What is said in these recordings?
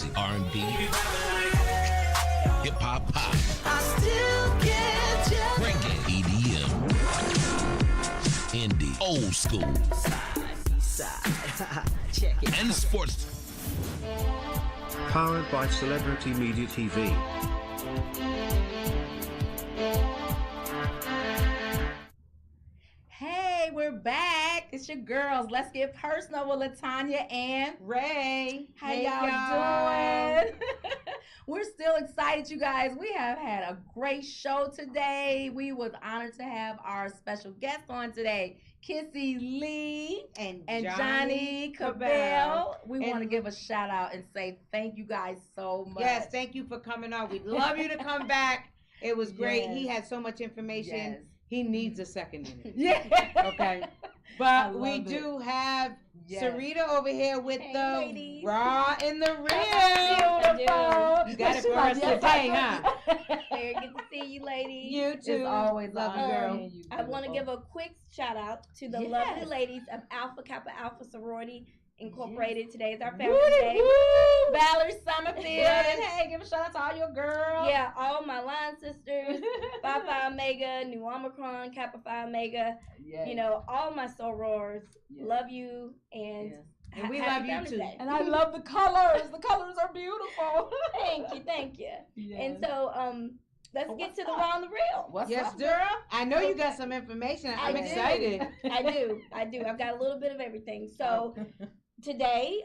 music, R&B, hip hop, pop, I still get you. reggae, EDM, indie, old school, Side. Check it. and sports. Powered by Celebrity Media TV. Hey, we're back. It's your girls. Let's get personal with Latonya and Ray. how Hey, y'all doing? We're still excited, you guys. We have had a great show today. We was honored to have our special guest on today, Kissy Lee And Johnny Cabell. We want to give a shout out and say thank you guys so much. Yes, thank you for coming on. We'd love you to come back. It was great. Yes. He had so much information. Yes. He needs a second in it. Yeah. Okay. I But love we it. do have Yes. Sarita over here with Hey, the ladies. raw in the real. Beautiful. You got it She for like, us yes, today, I huh? Very good to see you, ladies. You too. It's always love you, an honor girl. seeing you, I want to beautiful. give a quick shout out to the Yes. lovely ladies of Alpha Kappa Alpha Sorority Incorporated. Today is our family Woo, day. woo. Valerie Summerfield. Yes. And hey, give a shout out to all your girls. Yeah, all my line sisters, Phi Phi Omega, Nu Omicron, Kappa Phi Omega. Yes. You know, all my sorors. Yes. Love you and Yes. And we happy love you Founders too. Day. And I love the colors. The colors are beautiful. Thank you. Yes. And so let's Oh, get to what's the up? raw and the real. What's Yes, up, girl. girl? I know you got some information. I'm I do. excited. I do. I've got a little bit of everything. So today,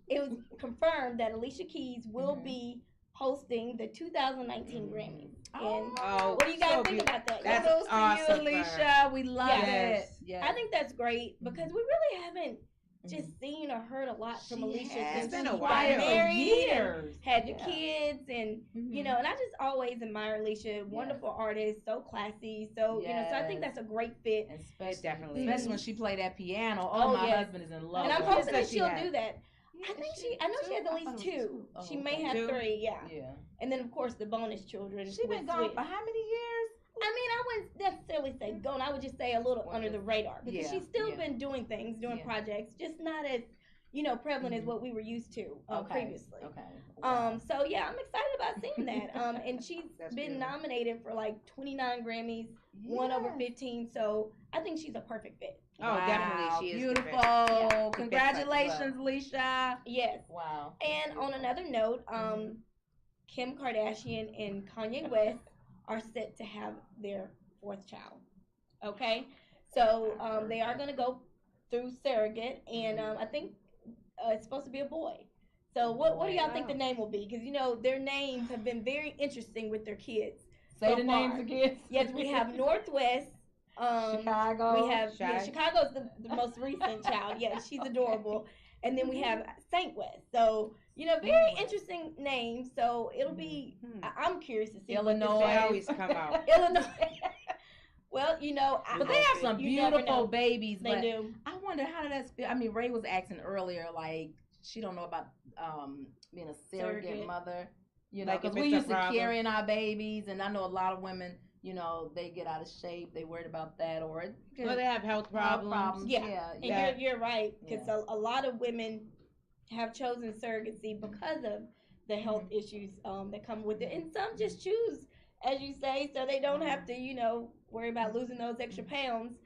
it was confirmed that Alicia Keys will be hosting the 2019 Grammys. And Oh, what do you guys so think beautiful. about that? That's Kudos awesome to for you, her. Alicia. We love Yes. it. Yes. I think that's great because we really haven't just seen or heard a lot from She Alicia has. since It's been she a got while. married Years. and had the Yeah. kids and Mhm. you know, and I just always admire Alicia. Wonderful artist, so classy. So you know, so I think Yes. that's a great fit. And especially, definitely especially is. when she played that piano. Oh, Oh, my yes. husband is in love And I'm with Who her. hoping that said she she'll had? do that. Yeah, I know she has at I thought least it was two. Oh, She may okay. have Two? three, yeah. Yeah. And then of course the bonus children. She been with gone Swiss. for how many years? I mean, I wouldn't necessarily say gone. I would just say a little under the radar because Yeah, she's still yeah. been doing things, doing Yeah. projects, just not as prevalent as Mhm. what we were used to Okay. previously. Okay. Wow. So yeah, I'm excited about seeing that. And she's That's been beautiful. nominated for like 29 Grammys, won over Yes. 15. So I think she's a perfect fit. Oh, definitely, she is the beautiful. best. Yeah. Congratulations, Alicia. Yes. Wow. And on another note, Kim Kardashian and Kanye West are set to have their fourth child. Okay, so they are going to go through surrogate, and I think it's supposed to be a boy. So what do y'all think the name will be? Because their names have been very interesting with their kids. Say so the names far. again. Yes, we have Northwest. Chicago. We have Chicago's the most recent child. Yes, she's adorable. And then we have Saint West. So very interesting names. So it'll be. I'm curious to see Illinois. They What always come out. this Illinois. Well, But they have some you never know. beautiful babies. They But do. I wonder how did that feel? I mean, Ray was asking earlier, like she don't know about being a surrogate Surrogate. mother. Like Because if we it's a used to problem. carrying our babies, and I know a lot of women. They get out of shape. They worried about that, or Well, they have health problems. Yeah. And Yeah. you're right, because a lot of women have chosen surrogacy because of the health issues that come with it, and some just choose, as you say, so they don't have to, worry about losing those extra pounds.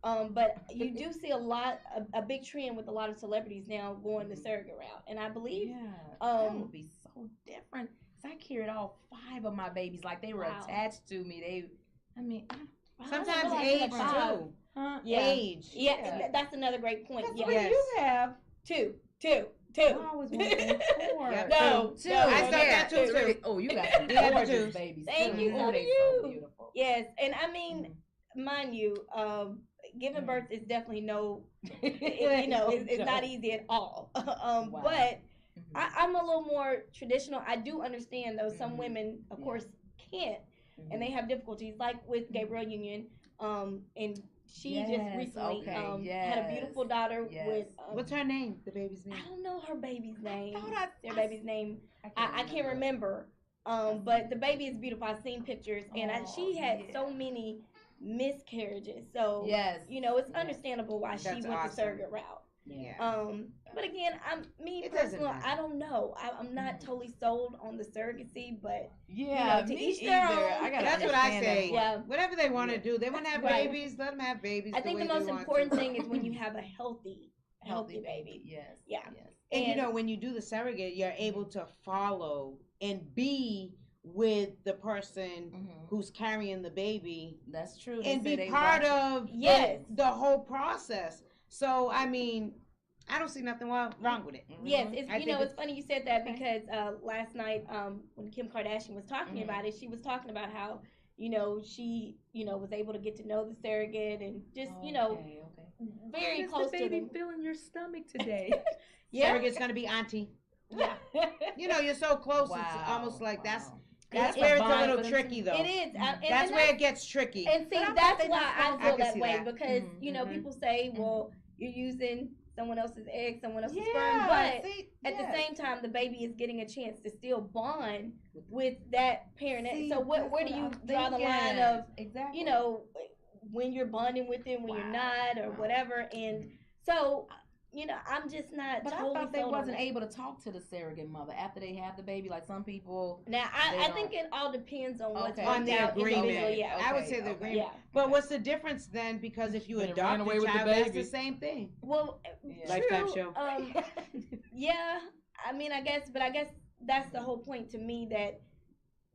But you do see a big trend with a lot of celebrities now going the surrogate route, and I believe, that would be so different. Cause I carried all 5 of my babies like they were Wow. attached to me. Sometimes I age realize that. too. Huh? Yeah. Age. yeah, that's another great point. That's Yeah, what Yes. you have. two. I always wanted 4. Yep. No, Two. no, I no, saw that two. too. Oh, you got some Yeah, gorgeous two. babies. Thank too. you, Oh, so they do you. so beautiful. Yes, and I mean, mind you, giving birth is definitely it's not easy at all. Wow. But I'm a little more traditional. I do understand though some Mhm. women, of Yeah. course, can't, and they have difficulties, like with Gabrielle Union, and she just Yes, recently okay, had a yes, beautiful daughter yes. with. What's her name? The baby's name. I don't know her baby's name. thought Their baby's name. I can't remember. But the baby is beautiful. I've seen pictures, and she had so many miscarriages. So Yes. it's understandable why she That's went the awesome. surrogate route. Yeah. But again, It doesn't personally, matter. I don't know. I'm not totally sold on the surrogacy, but Yeah, to me each their either. own. I gotta That's what I understand say. that. Yeah. Whatever they want to Yeah. do, they want to have Right. babies. Let them have babies. I think the way they most want important to. thing is when you have a healthy baby. Yes. Yeah. Yes. And you know, when you do the surrogate, you're able to follow and be with the person who's carrying the baby That's true. They and say be they part watch it. of Yes. the whole process. So I mean, I don't see nothing wrong with it. Yes, Mhm. it's funny you said that because last night when Kim Kardashian was talking about it, she was talking about how she was able to get to know the surrogate and just Okay. very How close does to the baby them. feel in your stomach today? Yeah. Surrogate's gonna be auntie. Yeah. You know, you're so close. Wow. It's almost like that's It's where a it's a bond little for them tricky too. though. It is. That's where it gets tricky. And see, But I thought that's they why just I supposed feel to- I that can way see that. because Mhm. people say, well, you're using someone else's egg, someone else's sperm, Yeah, but see, at the yes. same time, the baby is getting a chance to still bond with that parent. See, so where that's do you what I'm draw the line thinking. of Exactly. when you're bonding with them, when you're not, or whatever? And so I'm just not But totally I thought they sold on wasn't it. able to talk to the surrogate mother after they have the baby. Like some people. Now They I think don't. it all depends on what's Okay. On worked the out agreement. individually. Yeah. I would Okay, say the okay. agreement. Yeah. But what's the difference then? Because if you Then it adopt ran away a with the child, that's baby. the same thing. Well, Yeah. Lifetime true. show. Yeah. I mean, I guess that's the whole point to me, that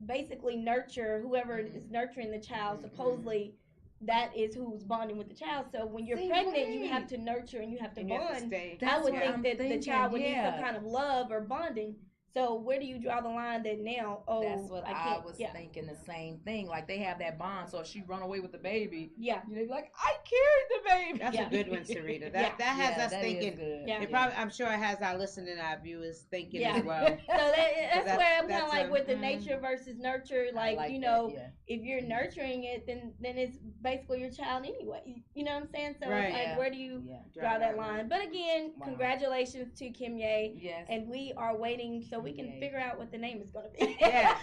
basically whoever is nurturing the child, supposedly that is who's bonding with the child. So when you're See, pregnant, you right. have to nurture and you have to And you have to bond. stay. I That's would what think I'm that the thinking, child would need some yeah. kind of love or bonding. So where do you draw the line that now? Oh, That's what I can't. was Yeah. thinking. The same thing. Like they have that bond. So if she run away with the baby, Yeah. they be like, I carried the baby. That's Yeah. a good one, Syreeta. That Yeah. that has Yeah, us that is thinking. good. Yeah. It probably, I'm sure it has our listening, our viewers thinking Yeah. as well. So that's that's- where I'm kind that's of like a- with the nature versus nurture. Like, that, yeah. if you're nurturing it, then it's basically your child anyway. You know what I'm saying? So Right. it's like, Yeah. where do you Yeah. draw that line? But again, Wow. congratulations to Kim Ye. Yes. And we are waiting so we can Yay. figure out what the name is going to be. Yes.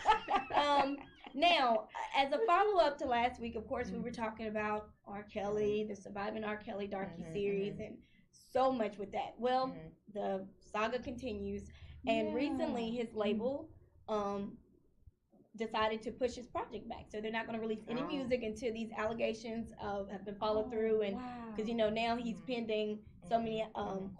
Now, as a follow up to last week, of course, we were talking about R. Kelly, the Surviving R. Kelly docu-series, and so much with that. Well, the saga continues, and recently his label decided to push his project back. So they're not going to release any music until these allegations have been followed through, and because now he's pending so many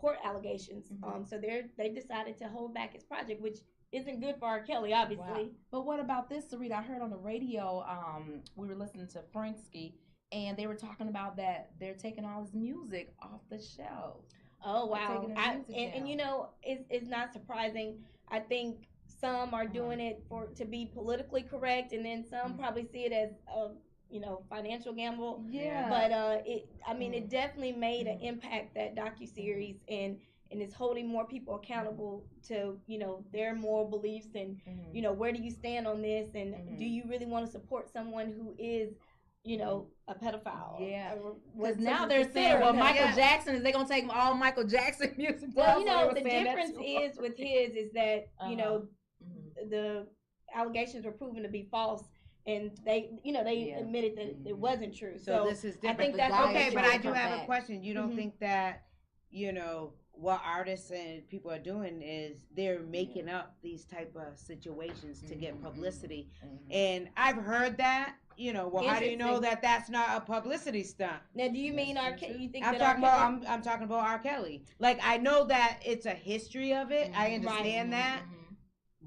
court allegations. So they decided to hold back his project, which isn't good for R. Kelly, obviously. Wow. But what about this, Syreeta? I heard on the radio, we were listening to Franksky, and they were talking about that they're taking all his music off the shelf. Oh wow! Taking his music down. It's not surprising. I think some are doing it to be politically correct, and then some probably see it as a financial gamble. Yeah. But it definitely made an impact, that docuseries, and it's holding more people accountable to their moral beliefs, and where do you stand on this, and do you really want to support someone who is a pedophile? Yeah. Because Because now they're saying, well, Michael Jackson, is they going to take all Michael Jackson music down? Well, the difference is with his is that, the allegations were proven to be false, and they admitted that it wasn't true. So this is different. I think that's okay, but I do come have a back. question. You don't think that, what artists and people are doing is they're making up these type of situations to get publicity? And I've heard that, how do you know that that's not a publicity stunt? Now, do you mean R. Kelly? You think I'm that talking R. about Kelly? I'm talking about R. Kelly. Like, I know that it's a history of it. I understand that.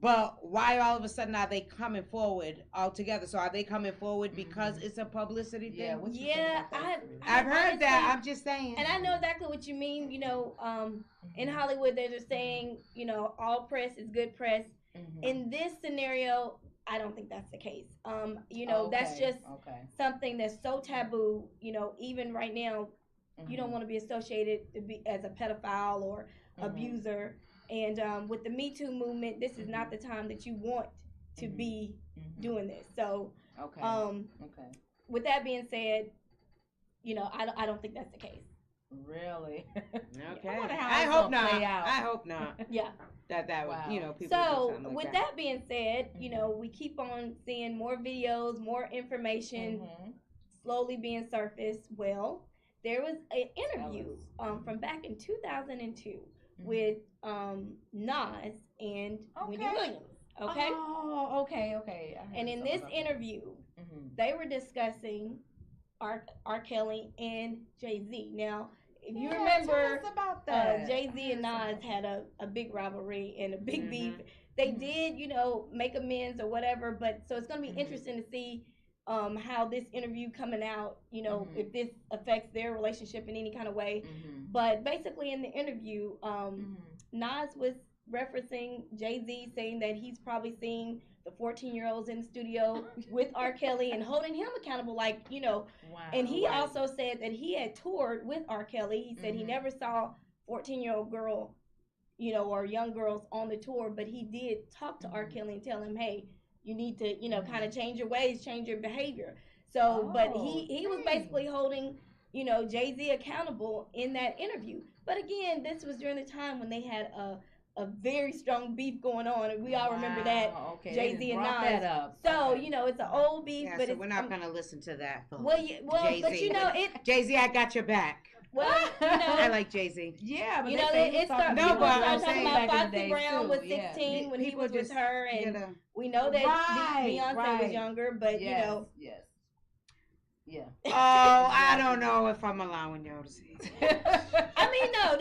But why all of a sudden are they coming forward altogether? So are they coming forward because it's a publicity thing? Yeah, what you Yeah, think about that, Syreeta? I've heard that. honestly- I'm just saying. And I know exactly what you mean. In Hollywood, they're just saying, all press is good press. In this scenario, I don't think that's the case. That's just something that's so taboo. Even right now, you don't want to be associated as a pedophile or abuser. And with the Me Too movement, this is not the time that you want to be doing this. So, with that being said, I don't think that's the case. Really? Okay. I wonder how I it's hope gonna not. play out. I hope not. Yeah. That Wow. would, people would do So something like with that being said, we keep on seeing more videos, more information slowly being surfaced. Well, there was an interview from back in 2002 with Nas and Wendy Williams. Okay. Oh, okay. And in this interview, they were discussing R. Kelly and Jay-Z. Now, if you remember, Jay-Z and Nas had a big rivalry and a big beef. They did, make amends or whatever. But so it's going to be interesting to see how this interview coming out, if this affects their relationship in any kind of way. But basically in the interview, Nas was referencing Jay-Z, saying that he's probably seen the 14-year-olds in the studio with R. Kelly and holding him accountable, wow. And he also said that he had toured with R. Kelly. He said he never saw 14-year-old girl, or young girls on the tour, but he did talk to R. Kelly and tell him, hey, you need to, kind of change your ways, change your behavior. So, but he was basically holding, Jay-Z accountable in that interview. But again, this was during the time when they had a very strong beef going on, and we all remember that. Okay. Jay-Z and Nas. That up. So it's an old beef, but so we're not gonna listen to that. Jay-Z. But Jay-Z, I got your back. Well, I like Jay-Z. Yeah, but it started. No, but I'm talking saying about Foxy Brown was 16 when he was with her, and we know that Beyonce was younger, but yes. Yeah. Oh, I don't know if I'm allowing y'all to see. I mean, no,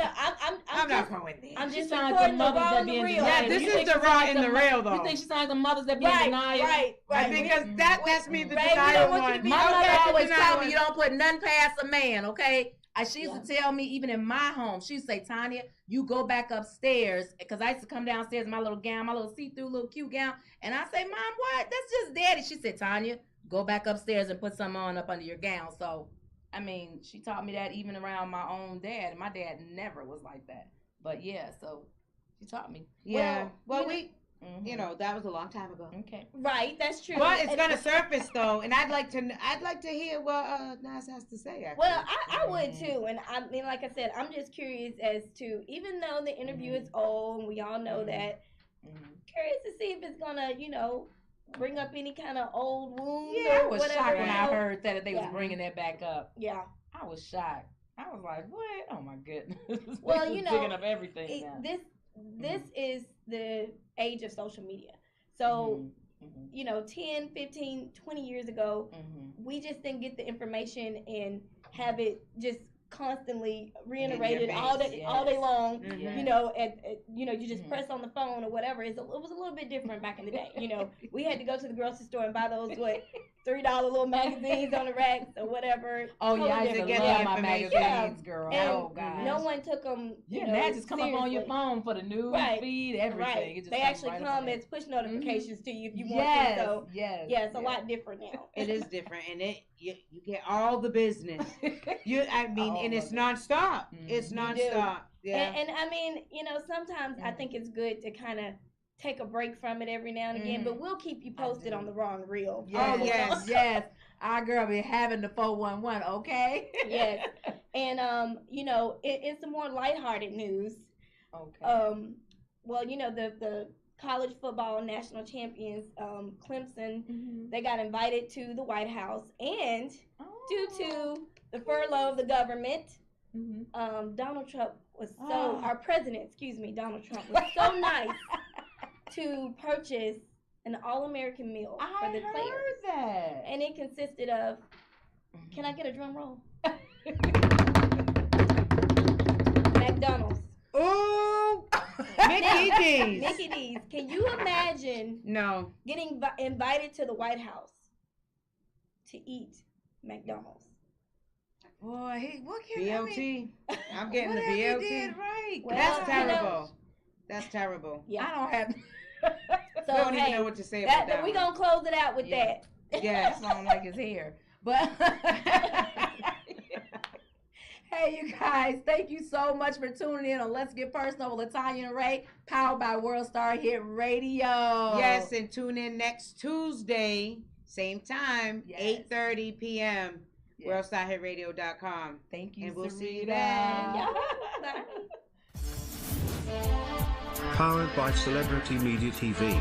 I'm not going there. I'm just sound reporting like the the raw mothers and that the be real. Yeah, this is the raw and the real, though. You think she sounds like the mothers that be in denial? Right. Because that's me, the Right, we denial don't want you to one. be My mother okay, always denial told one. me you don't put nothing past a man, okay? She used to tell me, even in my home, she used to say, Tanya, you go back upstairs, because I used to come downstairs in my little gown, my little see-through little cute gown, and I say, Mom, what? That's just daddy. She said, Tanya, go back upstairs and put something on up under your gown. So, I mean, she taught me that even around my own dad, and my dad never was like that. But yeah, so she taught me. Yeah. Well, that was a long time ago. Okay. Right, that's true. But it's gonna surface though, and I'd like to hear what Nas has to say. Actually. Well, I would too, and I mean, like I said, I'm just curious as to, even though the interview is old, and we all know that, curious to see if it's gonna, bring up any kind of old wounds. Yeah, I or was whatever, shocked when I heard that they was Yeah. bringing that back up. Yeah. I was shocked. I was like, what? Oh my goodness. Well, digging up everything now. This is the age of social media. So, 10, 15, 20 years ago, we just didn't get the information and have it just constantly reiterated all day long. You just press on the phone or whatever. It was a little bit different back in the day. We had to go to the grocery store and buy those $3 little magazines on the racks or whatever. Oh yeah, I used to love my magazines, girl. And oh god, no one took them. Now just come up on your phone for the news feed, everything. Right. It just they actually right come as push notifications to you if you want to. So it's a lot different now. It is different, and you get all the business. And it's nonstop. It's nonstop. Yeah. And I mean, sometimes I think it's good to kind of take a break from it every now and again, but we'll keep you posted on the raw and real. Yes, yes. Our girl be having the 411, okay? Yes. And in some more lighthearted news. Okay. Well, the college football national champions, Clemson, they got invited to the White House, and due to the furlough of the government, Donald Trump was our president, Donald Trump was so nice to purchase an all-American meal for the players. I heard that. And it consisted of, can I get a drum roll? McDonald's. Ooh, Mickey D's. Mickey D's. Can you imagine getting invited to the White House to eat McDonald's? Boy, what can BLT. I'm getting the what BLT. Did right. Well, That's terrible. That's terrible. Yeah. I don't have. So, I don't even know what to say about that. We're going to close it out with that. Yes. I don't like his hair. But hey, you guys, thank you so much for tuning in on Let's Get Personal with Latonya and Ray, powered by World Star Hit Radio. Yes, and tune in next Tuesday, same time, 8:30 p.m. WorldStarHitRadio.com. Thank you, and we'll Syreeta. see you then. Powered by Celebrity Media TV.